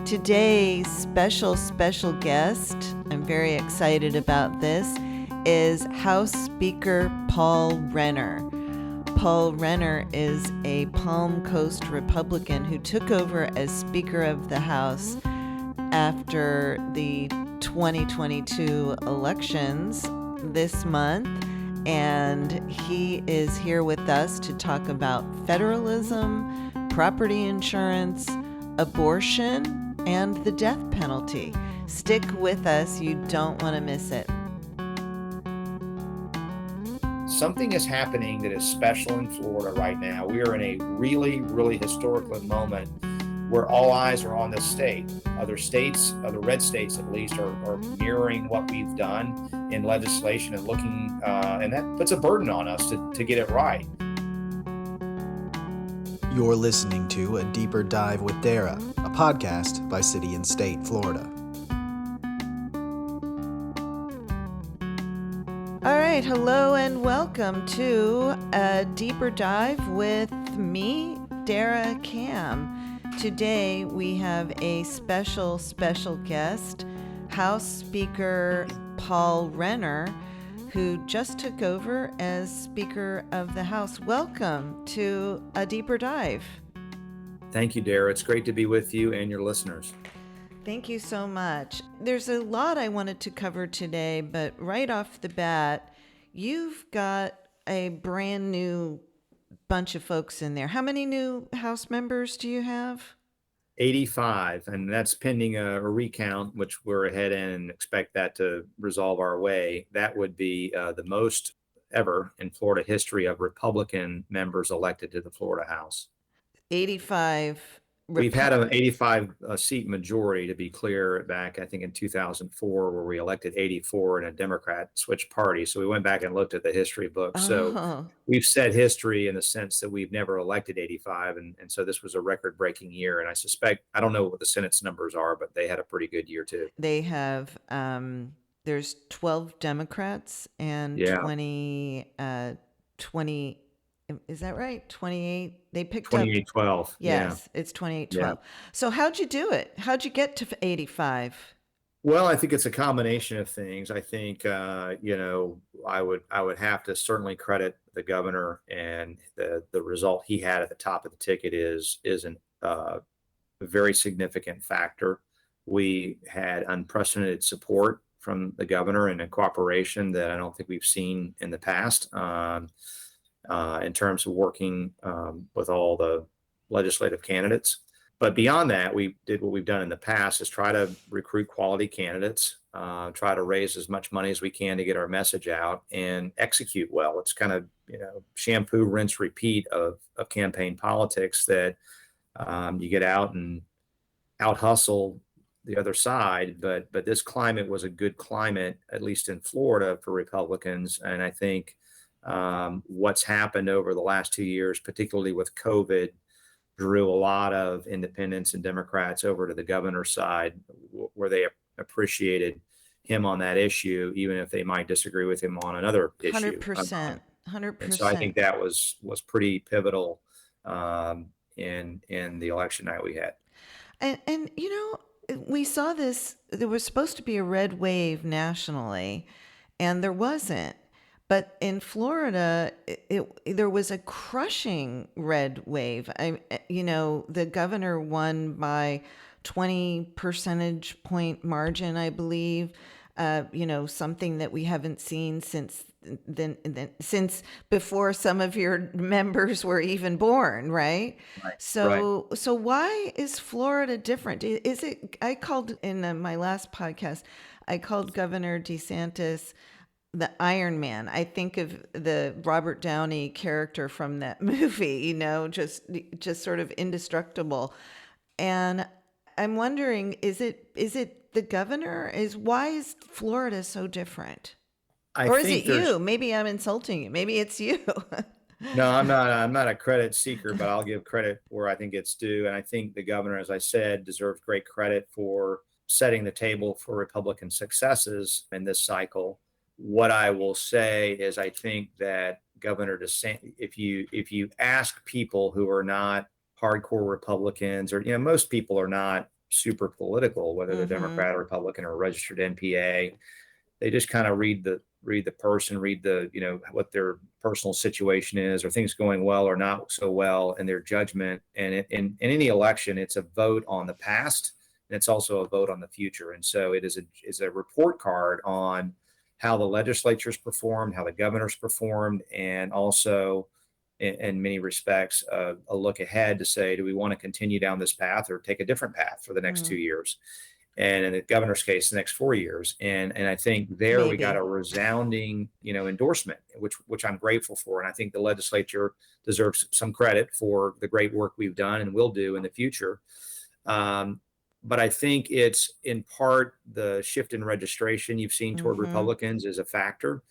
Today's special guest, I'm very excited about this, is House Speaker Paul Renner. Paul Renner is a Palm Coast Republican who took over as Speaker of the House after the 2022 elections this month, and he is here with us to talk about federalism, property insurance, abortion, and the death penalty. Stick with us, you don't want to miss it. Something is happening that is special in Florida right now. We are in a really historical moment where all eyes are on this state. Other states, other red states at least, are mirroring what we've done in legislation and looking, and that puts a burden on us to get it right. You're listening to A Deeper Dive with Dara, a podcast by City and State, Florida. All right, hello and welcome to A Deeper Dive with me, Dara Cam. Today we have a special guest, House Speaker Paul Renner, who just took over as Speaker of the House. Welcome to A Deeper Dive. Thank you, Dara. It's great to be with you and your listeners. Thank you so much. There's a lot I wanted to cover today, but right off the bat, you've got a brand new bunch of folks in there. How many new House members do you have? 85, and that's pending a recount, which we're ahead in and expect that to resolve our way. That would be the most ever in Florida history of Republican members elected to the Florida House. 85. We've had an 85 seat majority, to be clear, back, I think, in 2004, where we elected 84 and a Democrat switched parties. So we went back and looked at the history books. So we've set history in the sense that we've never elected 85. And so this was a record-breaking year. And I suspect, I don't know what the Senate's numbers are, but they had a pretty good year, too. They have, there's 12 Democrats and 20, is that right? 28. They picked 28-12. Yes, yeah. It's 28-12. Yeah. So how'd you do it? How'd you get to 85? Well, I think it's a combination of things. I think, I would have to certainly credit the governor, and the result he had at the top of the ticket is a very significant factor. We had unprecedented support from the governor and a cooperation that I don't think we've seen in the past. In terms of working with all the legislative candidates. But beyond that, we did what we've done in the past, is try to recruit quality candidates, try to raise as much money as we can to get our message out, and execute well. It's kind of, shampoo, rinse, repeat of campaign politics, that you get out and out hustle the other side. But this climate was a good climate, at least in Florida, for Republicans. And I think what's happened over the last 2 years, particularly with COVID, drew a lot of independents and Democrats over to the governor's side, where they appreciated him on that issue, even if they might disagree with him on another issue. 100%. And so I think that was pretty pivotal in the election night we had. And we saw this, there was supposed to be a red wave nationally, and there wasn't. But in Florida, there was a crushing red wave. The governor won by 20 percentage point margin, I believe. Something that we haven't seen since before some of your members were even born, right? So why is Florida different? Is it? I called in my last podcast, I called Governor DeSantis the Iron Man. I think of the Robert Downey character from that movie, just sort of indestructible. And I'm wondering, is it the governor? Why is Florida so different? Or is it you? Maybe I'm insulting you. Maybe it's you. No, I'm not a credit seeker, but I'll give credit where I think it's due. And I think the governor, as I said, deserves great credit for setting the table for Republican successes in this cycle. What I will say is, I think that Governor DeSantis, if you ask people who are not hardcore Republicans, or most people are not super political, whether they're Democrat or Republican or registered NPA. They just kind of read the person, read the, what their personal situation is, or things going well or not so well, and their judgment. And in any election, it's a vote on the past, and it's also a vote on the future. And so it is a report card on how the legislatures performed, how the governors performed, and also in many respects, a look ahead to say, do we want to continue down this path or take a different path for the next 2 years? And in the governor's case, the next 4 years. And I think there we got a resounding, endorsement, which I'm grateful for. And I think the legislature deserves some credit for the great work we've done and will do in the future. But I think it's in part the shift in registration you've seen toward Republicans is a factor.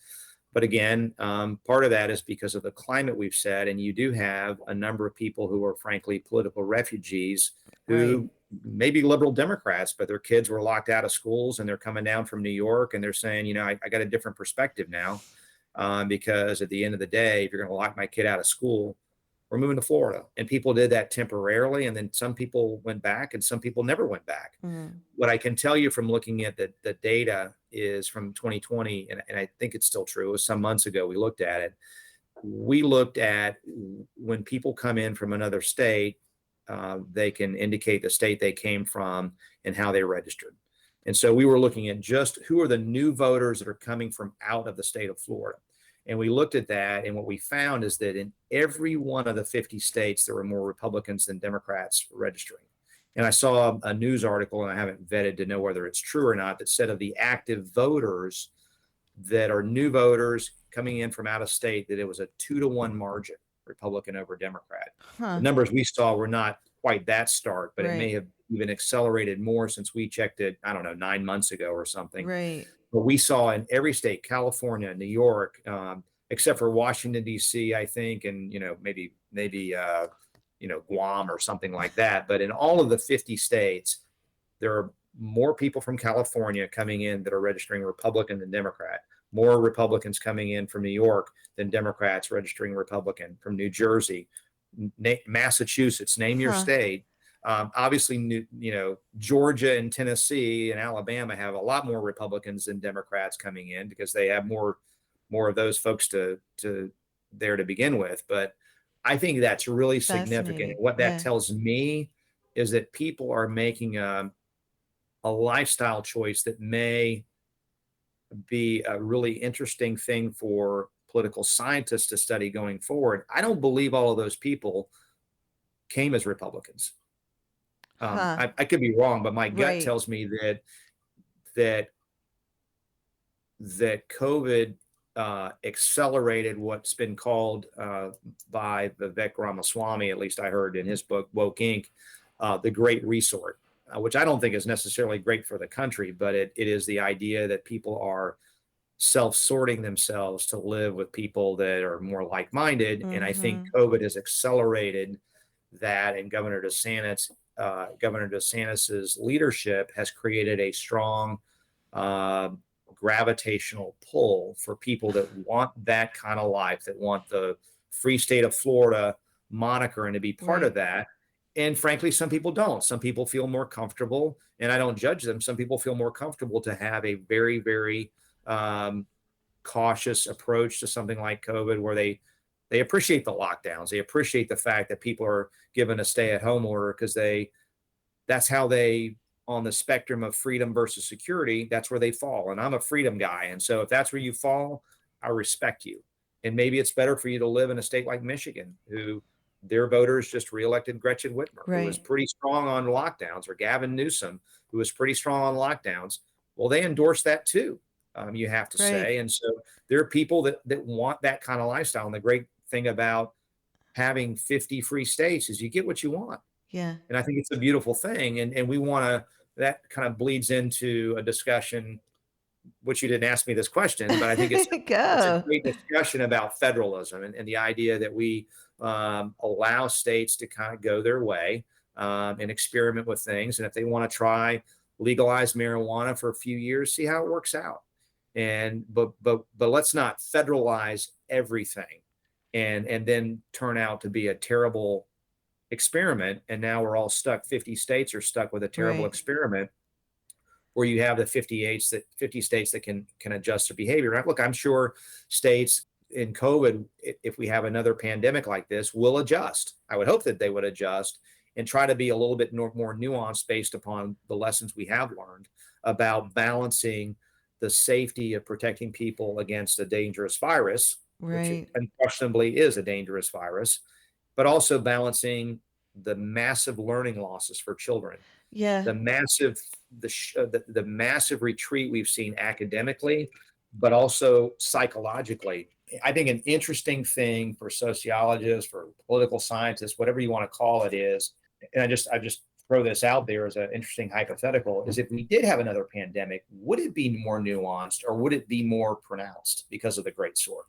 But again, part of that is because of the climate we've set. And you do have a number of people who are frankly political refugees who may be liberal Democrats, but their kids were locked out of schools and they're coming down from New York and they're saying, I got a different perspective now, because at the end of the day, if you're going to lock my kid out of school, we're moving to Florida. And people did that temporarily. And then some people went back and some people never went back. What I can tell you from looking at the data is from 2020, and I think it's still true. It was some months ago we looked at it. We looked at when people come in from another state, they can indicate the state they came from and how they registered. And so we were looking at just who are the new voters that are coming from out of the state of Florida. And we looked at that, and what we found is that in every one of the 50 states, there were more Republicans than Democrats registering. And I saw a news article, and I haven't vetted to know whether it's true or not, that said of the active voters that are new voters coming in from out of state, that it was a 2-to-1 margin, Republican over Democrat. The numbers we saw were not quite that stark, but it may have even accelerated more since we checked it, 9 months ago or something. But we saw in every state, California, New York, except for Washington, D.C., I think, and, maybe Guam or something like that. But in all of the 50 states, there are more people from California coming in that are registering Republican than Democrat, more Republicans coming in from New York than Democrats registering Republican, from New Jersey, Massachusetts, name your state. Obviously, Georgia and Tennessee and Alabama have a lot more Republicans than Democrats coming in because they have more of those folks to there to begin with. But I think that's really significant. And what that tells me is that people are making a lifestyle choice that may be a really interesting thing for political scientists to study going forward. I don't believe all of those people came as Republicans. I could be wrong, but my gut tells me that COVID accelerated what's been called by Vivek Ramaswamy, at least I heard in his book Woke Inc., the Great Resort, which I don't think is necessarily great for the country, but it is the idea that people are self-sorting themselves to live with people that are more like-minded. And I think COVID has accelerated that, and Governor DeSantis's leadership has created a strong gravitational pull for people that want that kind of life, that want the free state of Florida moniker and to be part of that. And frankly, some people don't. Some people feel more comfortable, and I don't judge them. Some people feel more comfortable to have a very, very cautious approach to something like COVID, where they appreciate the lockdowns. They appreciate the fact that people are given a stay-at-home order because that's how they, on the spectrum of freedom versus security, that's where they fall. And I'm a freedom guy. And so if that's where you fall, I respect you. And maybe it's better for you to live in a state like Michigan, who their voters just reelected Gretchen Whitmer, who was pretty strong on lockdowns, or Gavin Newsom, who was pretty strong on lockdowns. Well, they endorsed that too, you have to say. And so there are people that want that kind of lifestyle. And the great thing about having 50 free states is you get what you want. And I think it's a beautiful thing. And we want to, that kind of bleeds into a discussion, which you didn't ask me this question, but I think it's a great discussion about federalism and the idea that we allow states to kind of go their way and experiment with things. And if they want to try legalize marijuana for a few years, see how it works out. But let's not federalize everything and then turn out to be a terrible experiment, and now we're all stuck. 50 states are stuck with a terrible Right. experiment where you have the 50 states that can adjust their behavior. Now, look, I'm sure states in COVID, if we have another pandemic like this, will adjust. I would hope that they would adjust and try to be a little bit more nuanced based upon the lessons we have learned about balancing the safety of protecting people against a dangerous virus, which it Right. unquestionably is a dangerous virus, but also balancing the massive learning losses for children, Yeah. the massive the massive retreat we've seen academically, but also psychologically. I think an interesting thing for sociologists, for political scientists, whatever you want to call it, is, and I just throw this out there as an interesting hypothetical, is if we did have another pandemic, would it be more nuanced or would it be more pronounced because of the great sort?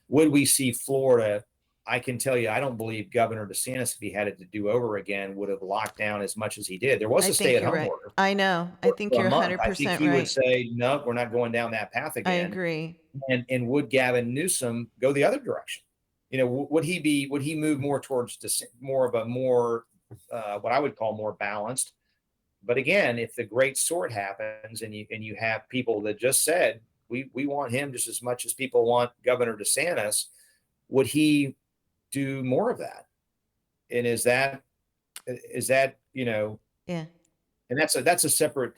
Would we see Florida? I can tell you, I don't believe Governor DeSantis, if he had it to do over again, would have locked down as much as he did. There was I a think stay at you're home right. order I know. I think for a you're month. I think 100% he would right. say, no, we're not going down that path I again. agree. And would Gavin Newsom go the other direction? Would he move more towards more of a more what I would call more balanced? But again, if the great sort happens and you have people that just said we want him just as much as people want Governor DeSantis, would he do more of that? And is that Yeah. and that's a separate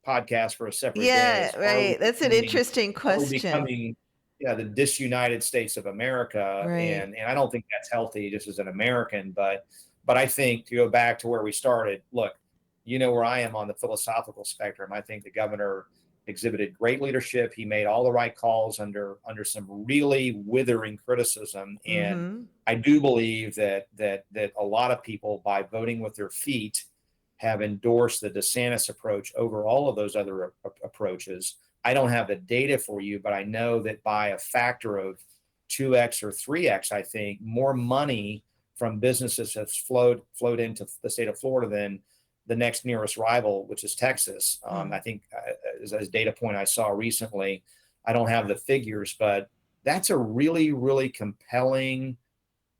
podcast for a separate day. Yeah, Is right. That's an interesting are we question. becoming the disunited states of America? Right. And I don't think that's healthy just as an American, but I think, to go back to where we started, look, where I am on the philosophical spectrum. I think the governor exhibited great leadership. He made all the right calls under some really withering criticism. And Mm-hmm. I do believe that a lot of people, by voting with their feet, have endorsed the DeSantis approach over all of those other approaches. I don't have the data for you, but I know that by a factor of 2x or 3x, I think more money from businesses has flowed into the state of Florida than the next nearest rival, which is Texas. I think as a data point I saw recently, I don't have the figures, but that's a really, really compelling,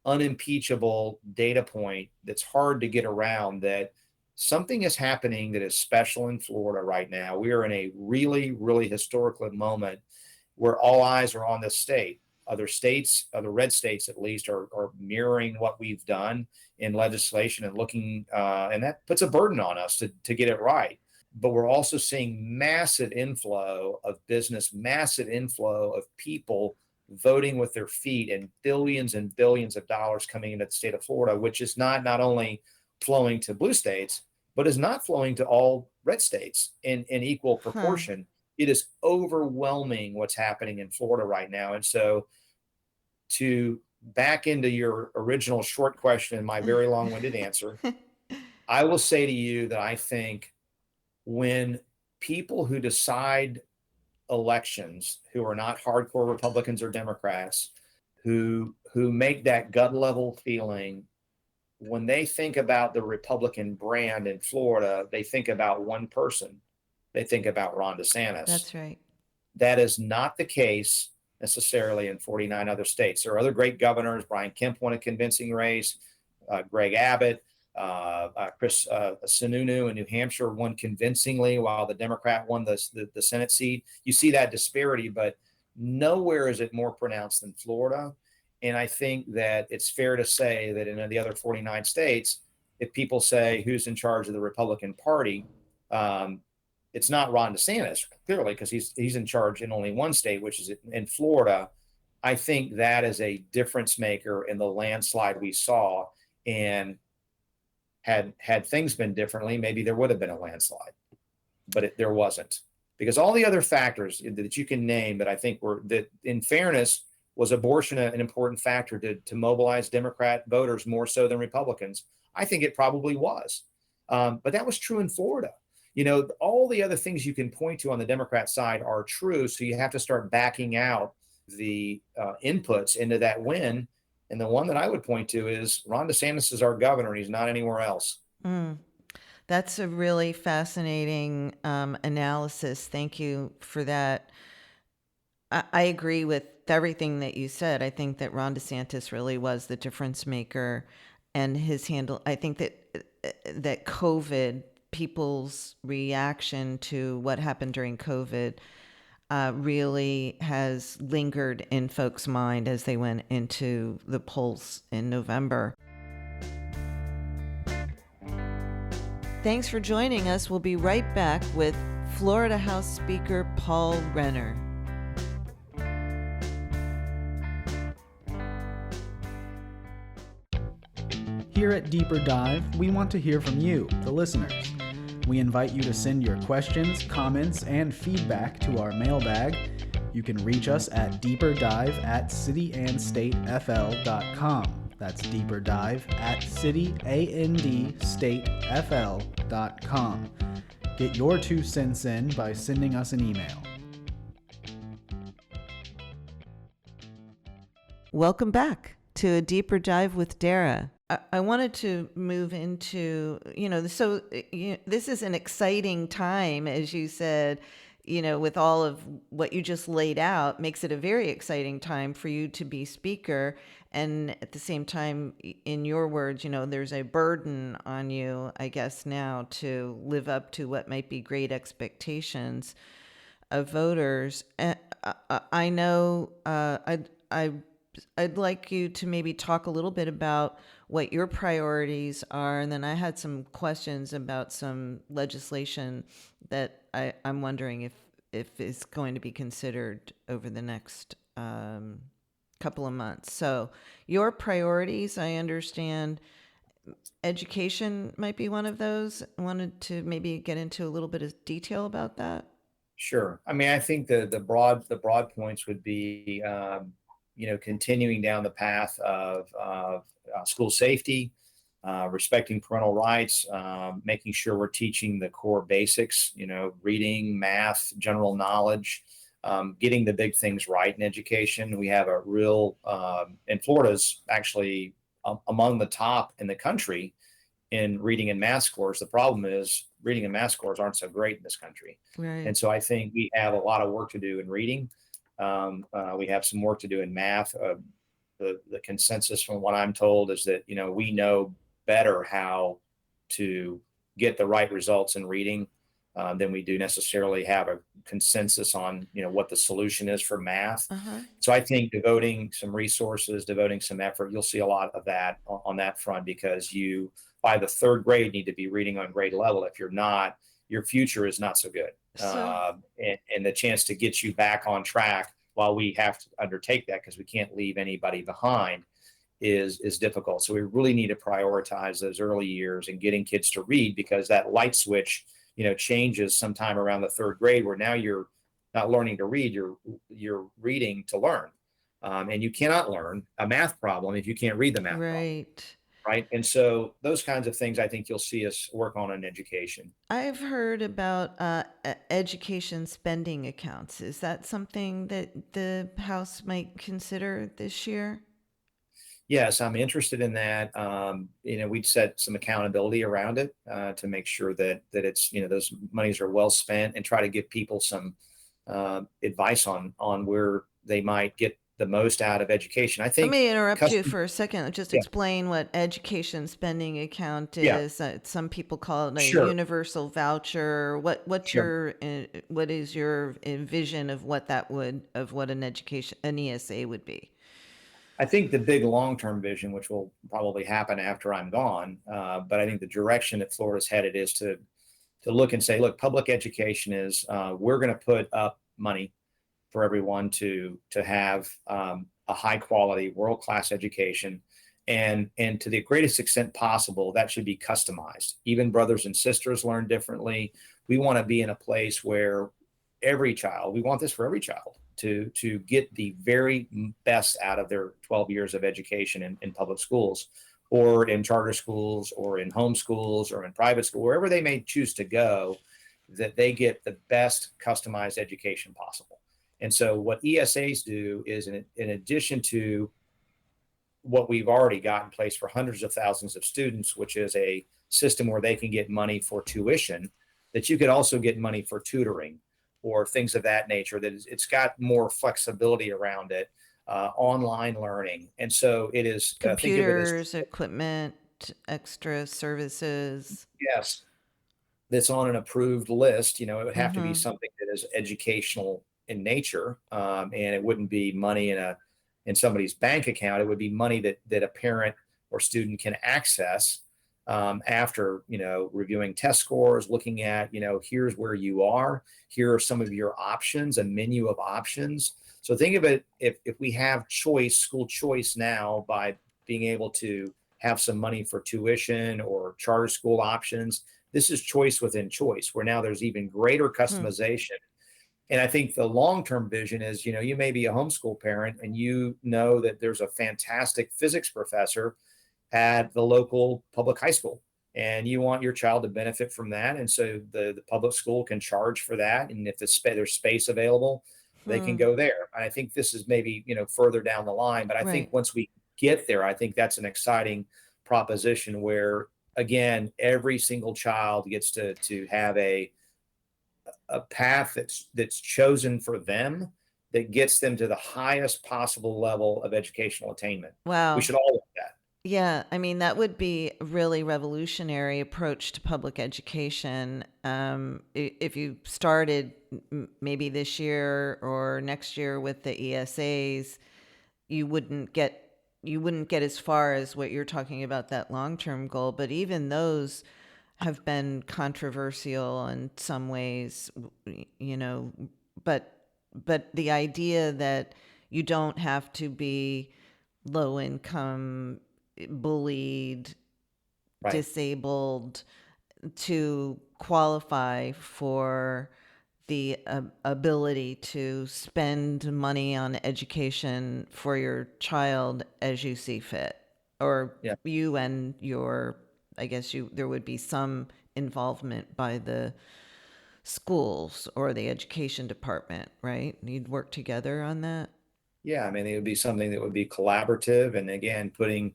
unimpeachable data point that's hard to get around, that something is happening that is special in Florida right now. We are in a really, really historical moment where all eyes are on this state. Other states, other red states at least, are mirroring what we've done in legislation and looking, and that puts a burden on us to get it right. But we're also seeing massive inflow of business, massive inflow of people voting with their feet, and billions of dollars coming into the state of Florida, which is not only flowing to blue states, but is not flowing to all red states in equal Huh. proportion. It is overwhelming what's happening in Florida right now. And so, to back into your original short question and my very long-winded answer, I will say to you that I think when people who decide elections, who are not hardcore Republicans or Democrats, who make that gut level feeling, when they think about the Republican brand in Florida, they think about one person. They think about Ron DeSantis. That's right. That is not the case necessarily in 49 other states. There are other great governors. Brian Kemp won a convincing race. Greg Abbott, Chris Sununu in New Hampshire won convincingly, while the Democrat won the Senate seat. You see that disparity, but nowhere is it more pronounced than Florida. And I think that it's fair to say that in the other 49 states, if people say who's in charge of the Republican Party, it's not Ron DeSantis, clearly, because he's in charge in only one state, which is in Florida. I think that is a difference maker in the landslide we saw. And had things been differently, maybe there would have been a landslide, but there wasn't, because all the other factors that you can name that I think that, in fairness, was abortion an important factor to mobilize Democrat voters more so than Republicans? I think it probably was. But that was true in Florida. All the other things you can point to on the Democrat side are true. So you have to start backing out the inputs into that win. And the one that I would point to is Ron DeSantis is our governor, and he's not anywhere else. That's a really fascinating analysis. Thank you for that. I agree with everything that you said. I think that Ron DeSantis really was the difference maker. and his handle. I think that COVID, people's reaction to what happened during COVID, really has lingered in folks' mind as they went into the polls in November. Thanks for joining us. We'll be right back with Florida House Speaker Paul Renner. Here at Deeper Dive, we want to hear from you, the listeners. We invite you to send your questions, comments, and feedback to our mailbag. You can reach us at deeperdive@cityandstatefl.com. That's deeperdive@cityandstatefl.com. Get your 2 cents in by sending us an email. Welcome back to A Deeper Dive with Dara. I wanted to move into, this is an exciting time, as you said, with all of what you just laid out, makes it a very exciting time for you to be speaker. And at the same time, in your words, there's a burden on you, I guess, now to live up to what might be great expectations of voters. I know I'd like you to maybe talk a little bit about what your priorities are, and then I had some questions about some legislation that I'm wondering if is going to be considered over the next couple of months. So your priorities, I understand education might be one of those. I wanted to maybe get into a little bit of detail about that. Sure. I mean, I think the broad points would be, continuing down the path of school safety, respecting parental rights, making sure we're teaching the core basics, reading, math, general knowledge, getting the big things right in education. We have a real, and Florida's actually among the top in the country in reading and math scores. The problem is reading and math scores aren't so great in this country. Right. And so I think we have a lot of work to do in reading. We have some work to do in math. The consensus from what I'm told is that, we know better how to get the right results in reading than we do necessarily have a consensus on, what the solution is for math. Uh-huh. So I think devoting some resources, devoting some effort, you'll see a lot of that on that front, because you, by the 3rd grade, need to be reading on grade level. If you're not, your future is not so good. And the chance to get you back on track while we have to undertake that, because we can't leave anybody behind, is difficult. So we really need to prioritize those early years and getting kids to read, because that light switch, changes sometime around the 3rd grade, where now you're not learning to read, you're reading to learn. And you cannot learn a math problem if you can't read the math problem. Right. And so those kinds of things, I think you'll see us work on in education. I've heard about education spending accounts. Is that something that the House might consider this year? Yes, I'm interested in that. We'd set some accountability around it to make sure that it's, those monies are well spent, and try to give people some advice on where they might get the most out of education. I think. Let me interrupt you for a second. Just explain what education spending account is. Some people call it a universal voucher. What is your vision of what an ESA would be? I think the big long-term vision, which will probably happen after I'm gone, but I think the direction that Florida's headed is to look and say, look, public education is, we're going to put up money for everyone to have a high quality, world-class education. And to the greatest extent possible, that should be customized. Even brothers and sisters learn differently. We want to be in a place where we want this for every child to get the very best out of their 12 years of education in public schools, or in charter schools, or in home schools, or in private school, wherever they may choose to go, that they get the best customized education possible. And so what ESAs do is, in addition to what we've already got in place for hundreds of thousands of students, which is a system where they can get money for tuition, that you could also get money for tutoring or things of that nature, that it's got more flexibility around it, online learning. And so it is computers, equipment. extra services? Yes, that's on an approved list. It would have to be Mm-hmm. something that is educational in nature, and it wouldn't be money in somebody's bank account. It would be money that a parent or student can access after reviewing test scores, looking at here's where you are, here are some of your options, a menu of options. So think of it, if we have choice, school choice now, by being able to have some money for tuition or charter school options. This is choice within choice, where now there's even greater customization. And I think the long-term vision is, you may be a homeschool parent and you know that there's a fantastic physics professor at the local public high school, and you want your child to benefit from that. And so the public school can charge for that. And if there's space available, they can go there. And I think this is maybe, further down the line, but I think Right. once we get there, I think that's an exciting proposition where, again, every single child gets to have a path that's chosen for them, that gets them to the highest possible level of educational attainment. We Wow. should all want that. Yeah, I mean, that would be a really revolutionary approach to public education. If you started maybe this year or next year with the ESAs, you wouldn't get as far as what you're talking about, that long-term goal. But even those have been controversial in some ways, you know. But the idea that you don't have to be low income, bullied, Right. disabled to qualify for the ability to spend money on education for your child as you see fit, or Yeah. you and your, I guess there would be some involvement by the schools or the education department, right? You'd work together on that. Yeah, I mean, it would be something that would be collaborative, and again, putting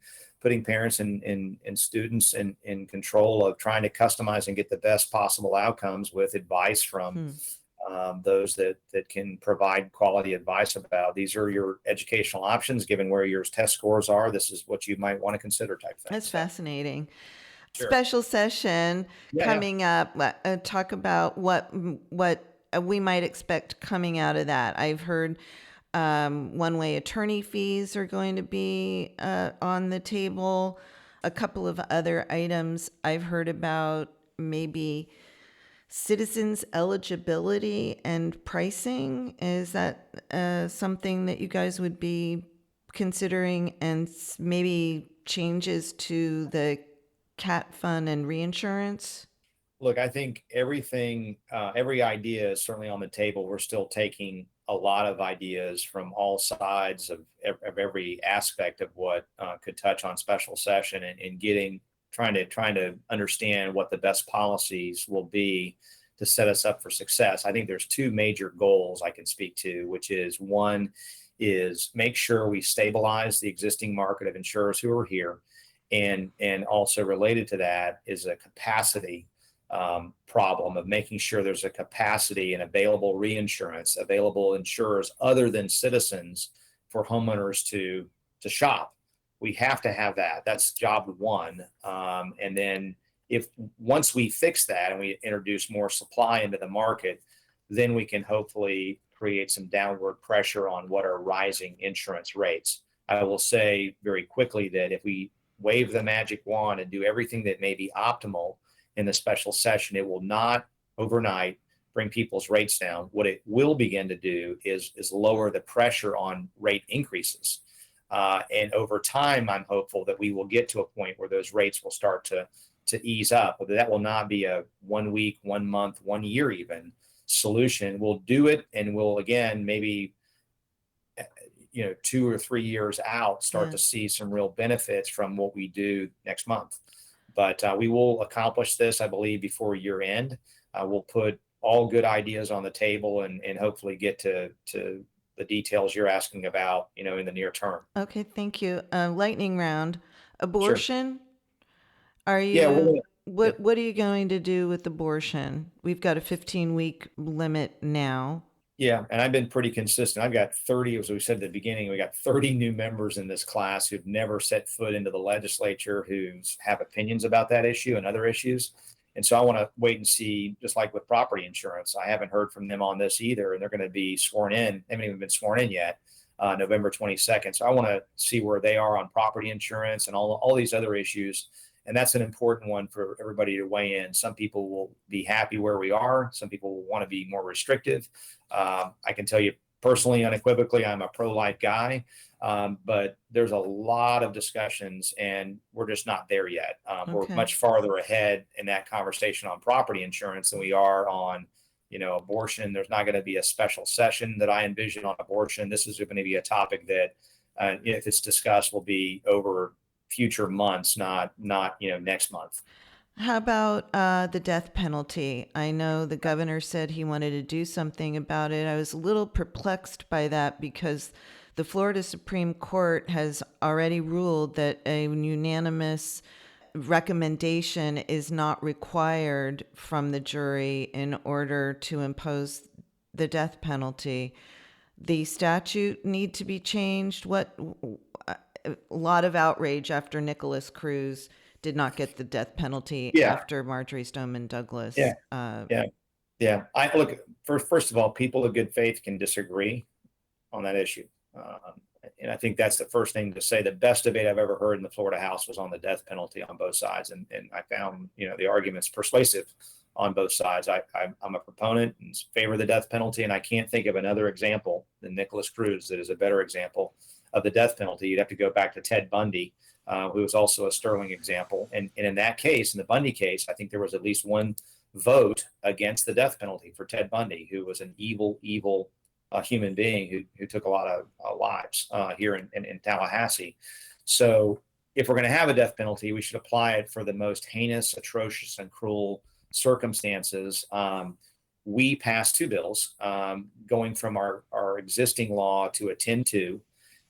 parents and students in control of trying to customize and get the best possible outcomes with advice from those that can provide quality advice about, these are your educational options, given where your test scores are. This is what you might want to consider, type thing. That's fascinating. Sure. Special session coming up. Talk about what we might expect coming out of that. I've heard one-way attorney fees are going to be on the table. A couple of other items I've heard about, maybe citizens eligibility and pricing. Is that something that you guys would be considering? And maybe changes to the CAT fund and reinsurance? Look, I think everything, every idea is certainly on the table. We're still taking a lot of ideas from all sides of every aspect of what could touch on special session, and trying to understand what the best policies will be to set us up for success. I think there's two major goals I can speak to, which is, one is make sure we stabilize the existing market of insurers who are here, and also related to that is a capacity problem of making sure there's a capacity and available reinsurance, available insurers other than Citizens for homeowners to shop. We have to have that. That's job one. And then once we fix that and we introduce more supply into the market, then we can hopefully create some downward pressure on what are rising insurance rates. I will say very quickly that if we wave the magic wand and do everything that may be optimal in the special session, it will not overnight bring people's rates down. What it will begin to do is lower the pressure on rate increases. And over time, I'm hopeful that we will get to a point where those rates will start to ease up. But that will not be a 1 week, 1 month, 1 year even solution. We'll do it, and we'll, again, maybe 2 or 3 years out, start to see some real benefits from what we do next month. But we will accomplish this, I believe, before year end. We'll put all good ideas on the table and hopefully get to the details you're asking about, in the near term. Okay, thank you. Lightning round. Abortion. Sure. Are you? What are you going to do with abortion? We've got a 15-week limit now. Yeah, and I've been pretty consistent. I've got 30, as we said at the beginning, we got 30 new members in this class who've never set foot into the legislature, who have opinions about that issue and other issues. And so I want to wait and see, just like with property insurance. I haven't heard from them on this either, and they're going to be sworn in. They haven't even been sworn in yet, November 22nd. So I want to see where they are on property insurance and all these other issues. And that's an important one for everybody to weigh in. Some people will be happy where we are. Some people will want to be more restrictive. I can tell you personally, unequivocally, I'm a pro-life guy, but there's a lot of discussions, and we're just not there yet. We're much farther ahead in that conversation on property insurance than we are on, abortion. There's not going to be a special session that I envision on abortion. This is going to be a topic that, if it's discussed, will be over future months, not next month. How about the death penalty? I know the governor said he wanted to do something about it. I was a little perplexed by that because the Florida Supreme Court has already ruled that a unanimous recommendation is not required from the jury in order to impose the death penalty. The statute need to be changed. A lot of outrage after Nicholas Cruz did not get the death penalty after Marjorie Stoneman Douglas. Yeah. I look, first of all, people of good faith can disagree on that issue. And I think that's the first thing to say. The best debate I've ever heard in the Florida House was on the death penalty on both sides. And I found, the arguments persuasive on both sides. I'm a proponent in favor of the death penalty, and I can't think of another example than Nicholas Cruz that is a better example of the death penalty. You'd have to go back to Ted Bundy, who was also a sterling example. And in that case, in the Bundy case, I think there was at least one vote against the death penalty for Ted Bundy, who was an evil human being who took a lot of lives here in Tallahassee. So if we're going to have a death penalty, we should apply it for the most heinous, atrocious, and cruel circumstances. We passed two bills going from our existing law to a 10-2.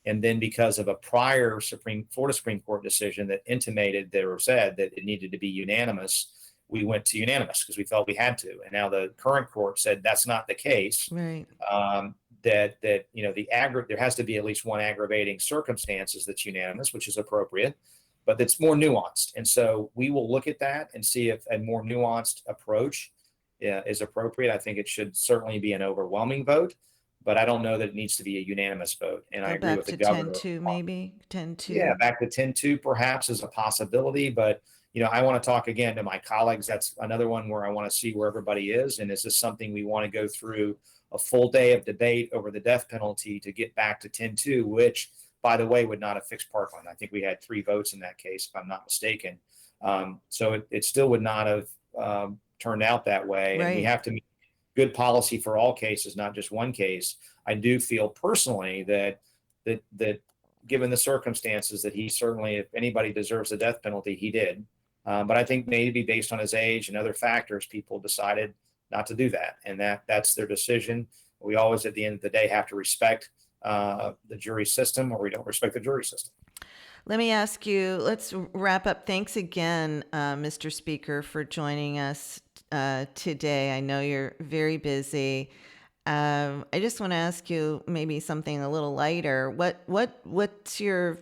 And then because of a prior Florida Supreme Court decision that intimated or said that it needed to be unanimous, we went to unanimous because we felt we had to. And now the current court said that's not the case. Right. That there has to be at least one aggravating circumstances that's unanimous, which is appropriate, but that's more nuanced. And so we will look at that and see if a more nuanced approach is appropriate. I think it should certainly be an overwhelming vote, but I don't know that it needs to be a unanimous vote. And I agree with the governor. 10-2 maybe? 10-2? Yeah, back to 10-2 perhaps is a possibility. But, I want to talk again to my colleagues. That's another one where I want to see where everybody is. And is this something we want to go through a full day of debate over the death penalty to get back to 10-2, which, by the way, would not have fixed Parkland. I think we had 3 votes in that case, if I'm not mistaken. So it still would not have turned out that way. Right. And we have to make good policy for all cases, not just one case. I do feel personally that given the circumstances that he certainly, if anybody deserves the death penalty, he did. But I think maybe based on his age and other factors, people decided not to do that. And that's their decision. We always, at the end of the day, have to respect the jury system, or we don't respect the jury system. Let me ask you, let's wrap up. Thanks again, Mr. Speaker, for joining us today. I know you're very busy. I just want to ask you maybe something a little lighter. What's your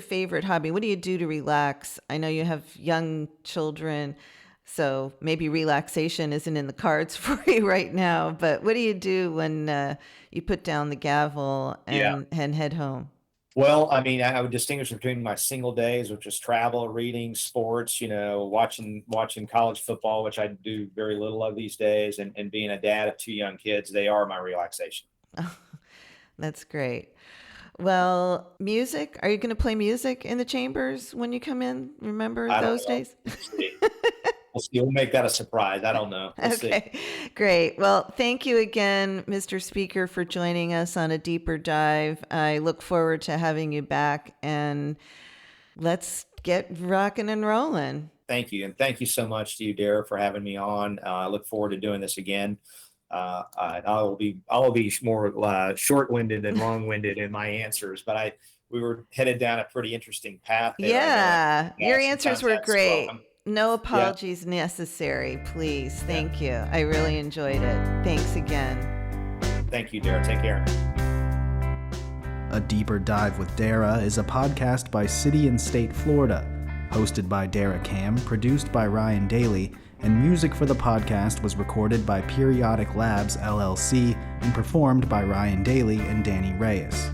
favorite hobby? What do you do to relax? I know you have young children, so maybe relaxation isn't in the cards for you right now. But what do you do when you put down the gavel and head home? Well, I mean, I would distinguish between my single days, which is travel, reading, sports, watching college football, which I do very little of these days, and being a dad of 2 young kids. They are my relaxation. Oh, that's great. Well, music. Are you going to play music in the chambers when you come in? Remember those days? We'll see. We'll make that a surprise. I don't know. We'll see. Great. Well, thank you again, Mr. Speaker, for joining us on A Deeper Dive. I look forward to having you back, and let's get rocking and rolling. Thank you. And thank you so much to you, Dara, for having me on. I look forward to doing this again. I'll be more short-winded than long-winded in my answers, but we were headed down a pretty interesting path there. Yeah, your answers were great. Well, no apologies necessary, please. Thank you. I really enjoyed it. Thanks again. Thank you, Dara. Take care. A Deeper Dive with Dara is a podcast by City and State Florida, hosted by Dara Cam, produced by Ryan Daly, and music for the podcast was recorded by Periodic Labs LLC and performed by Ryan Daly and Danny Reyes.